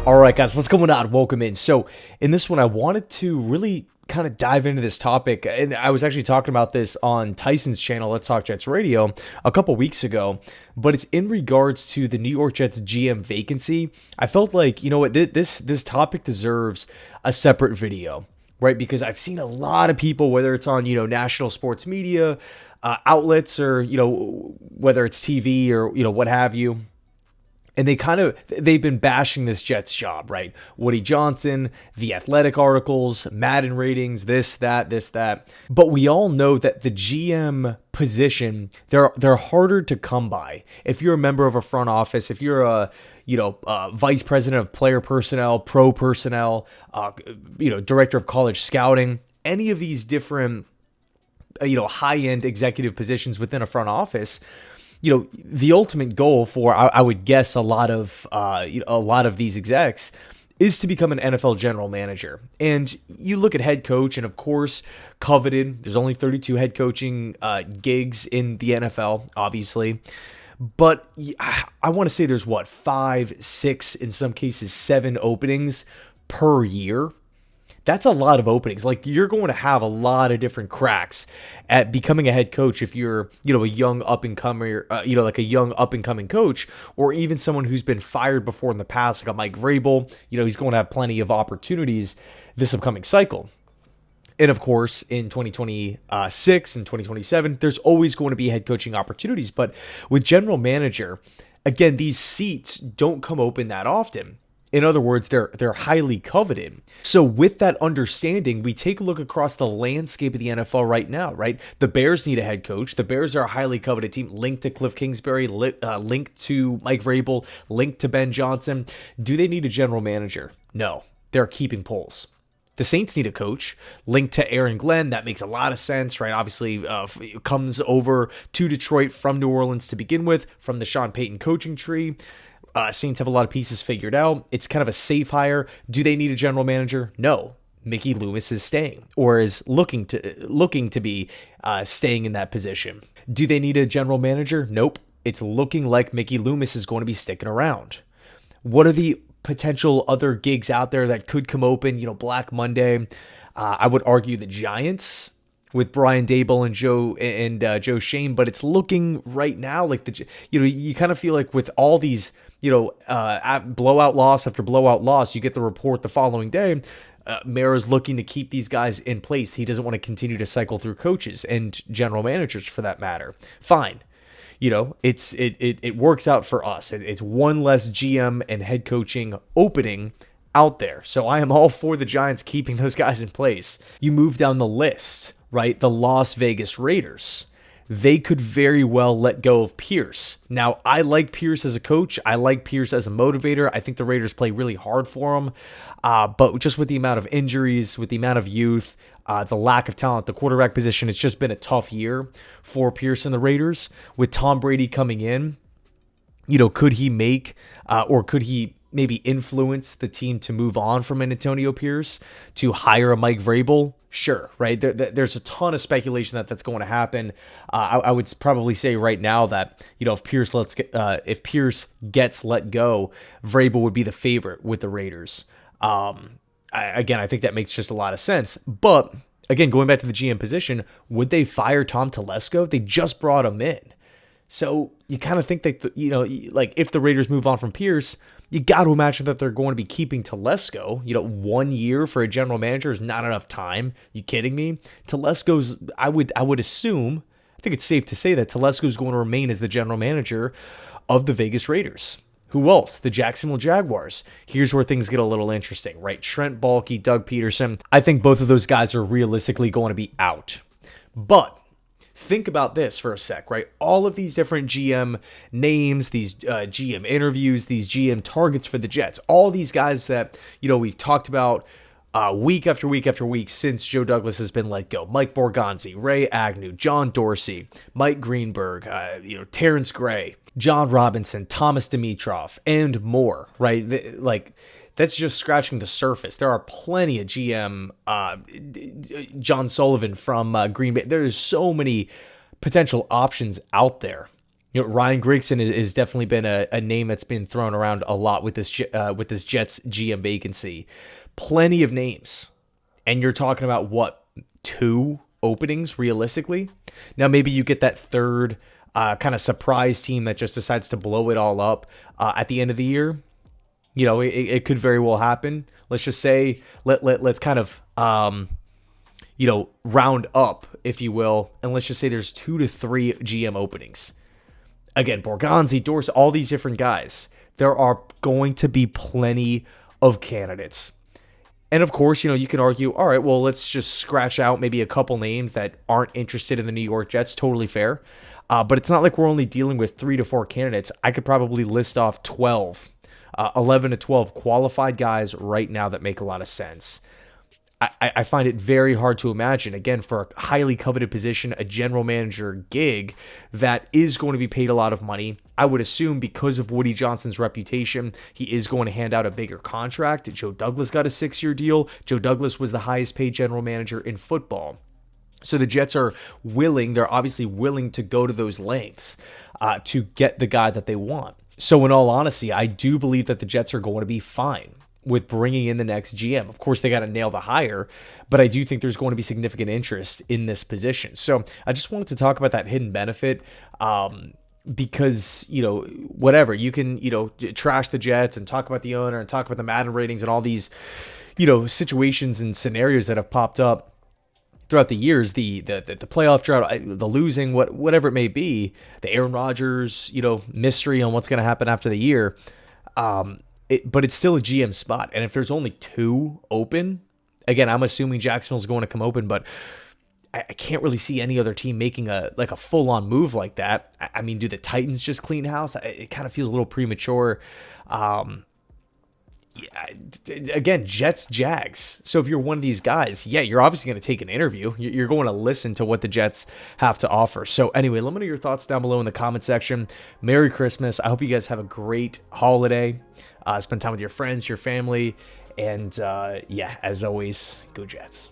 All right, guys, what's going on? Welcome in. So, in this one, I wanted to really kind of dive into this topic, and I was actually talking about this on Tyson's channel, Let's Talk Jets Radio, a couple weeks ago. But it's in regards to the New York Jets GM vacancy. I felt like, you know what, this topic deserves a separate video, right? Because I've seen a lot of people, whether it's on national sports media outlets, or whether it's TV or what have you. And they've been bashing this Jets job, right? Woody Johnson, the Athletic articles, Madden ratings, this, that. But we all know that the GM position, they're harder to come by. If you're a member of a front office, if you're a vice president of player personnel, pro personnel, director of college scouting, any of these different high-end executive positions within a front office, the ultimate goal for, I would guess, a lot of these execs is to become an NFL general manager. And you look at head coach, and of course, coveted. There's only 32 head coaching gigs in the NFL, obviously. But I want to say there's 5, 6, in some cases 7 openings per year. That's a lot of openings. Like, you're going to have a lot of different cracks at becoming a head coach if you're, a young up-and-comer, like a young up-and-coming coach, or even someone who's been fired before in the past, like a Mike Vrabel. He's going to have plenty of opportunities this upcoming cycle. And of course, in 2026 and 2027, there's always going to be head coaching opportunities. But with general manager, again, these seats don't come open that often. In other words, they're highly coveted. So with that understanding, we take a look across the landscape of the NFL right now, right? The Bears need a head coach. The Bears are a highly coveted team, linked to Cliff Kingsbury, linked to Mike Vrabel, linked to Ben Johnson. Do they need a general manager? No, they're keeping polls. The Saints need a coach, linked to Aaron Glenn. That makes a lot of sense, right? Obviously, comes over to Detroit from New Orleans to begin with, from the Sean Payton coaching tree. Saints have a lot of pieces figured out. It's kind of a safe hire. Do they need a general manager? No. Mickey Loomis is staying, or is looking to be staying in that position. Do they need a general manager? Nope. It's looking like Mickey Loomis is going to be sticking around. What are the potential other gigs out there that could come open? Black Monday. I would argue the Giants with Brian Daboll and Joe Shane, but it's looking right now like you kind of feel like with all these blowout loss after blowout loss, you get the report the following day. Mara's looking to keep these guys in place. He doesn't want to continue to cycle through coaches and general managers, for that matter. Fine. It works out for us. It's one less GM and head coaching opening out there. So I am all for the Giants keeping those guys in place. You move down the list, right? The Las Vegas Raiders. They could very well let go of Pierce. Now, I like Pierce as a coach. I like Pierce as a motivator. I think the Raiders play really hard for him. But just with the amount of injuries, with the amount of youth, the lack of talent, the quarterback position, it's just been a tough year for Pierce and the Raiders. With Tom Brady coming in, could he make or could he maybe influence the team to move on from an Antonio Pierce to hire a Mike Vrabel? Sure, right? There's a ton of speculation that's going to happen. I would probably say right now that if Pierce gets let go, Vrabel would be the favorite with the Raiders. I think that makes just a lot of sense. But again, going back to the GM position, would they fire Tom Telesco? They just brought him in, so you kind of think that like if the Raiders move on from Pierce, you got to imagine that they're going to be keeping Telesco. 1 year for a general manager is not enough time. You kidding me? Telesco's, I would assume, I think it's safe to say that Telesco's going to remain as the general manager of the Vegas Raiders. Who else? The Jacksonville Jaguars. Here's where things get a little interesting, right? Trent Baalke, Doug Peterson. I think both of those guys are realistically going to be out. But think about this for a sec, right? All of these different GM names, these GM interviews, these GM targets for the Jets, all these guys that, we've talked about week after week after week since Joe Douglas has been let go. Mike Borgonzi, Ray Agnew, John Dorsey, Mike Greenberg, Terrence Gray, John Robinson, Thomas Dimitroff, and more, right? That's just scratching the surface. There are plenty of GM, John Sullivan from Green Bay. There's so many potential options out there, Ryan Grigson is definitely been a name that's been thrown around a lot with this Jets GM vacancy. Plenty of names, and you're talking about what, two openings realistically? Now maybe you get that third kind of surprise team that just decides to blow it all up at the end of the year. It could very well happen. Let's just say let's kind of round up, if you will, and let's just say there's 2 to 3 GM openings. Again, Borgonzi, Dorsey, all these different guys. There are going to be plenty of candidates. And of course, you can argue, all right, well, let's just scratch out maybe a couple names that aren't interested in the New York Jets. Totally fair. But it's not like we're only dealing with 3 to 4 candidates. I could probably list off 11 to 12 qualified guys right now that make a lot of sense. I find it very hard to imagine, again, for a highly coveted position, a general manager gig that is going to be paid a lot of money. I would assume because of Woody Johnson's reputation, he is going to hand out a bigger contract. Joe Douglas got a 6-year deal. Joe Douglas was the highest paid general manager in football. So the Jets are they're obviously willing to go to those lengths to get the guy that they want. So in all honesty, I do believe that the Jets are going to be fine with bringing in the next GM. Of course, they got to nail the hire, but I do think there's going to be significant interest in this position. So I just wanted to talk about that hidden benefit because, whatever, you can, trash the Jets and talk about the owner and talk about the Madden ratings and all these, situations and scenarios that have popped up throughout the years, the playoff drought, the losing, whatever it may be, the Aaron Rodgers, mystery on what's going to happen after the year. But it's still a GM spot. And if there's only 2 open, again, I'm assuming Jacksonville's going to come open, but I can't really see any other team making a full-on move like that. I mean, do the Titans just clean house? It kind of feels a little premature. Again, Jets, Jags. So if you're one of these guys, you're obviously going to take an interview. You're going to listen to what the Jets have to offer. So anyway, let me know your thoughts down below in the comment section. Merry Christmas. I hope you guys have a great holiday. Spend time with your friends, your family, and as always, go Jets.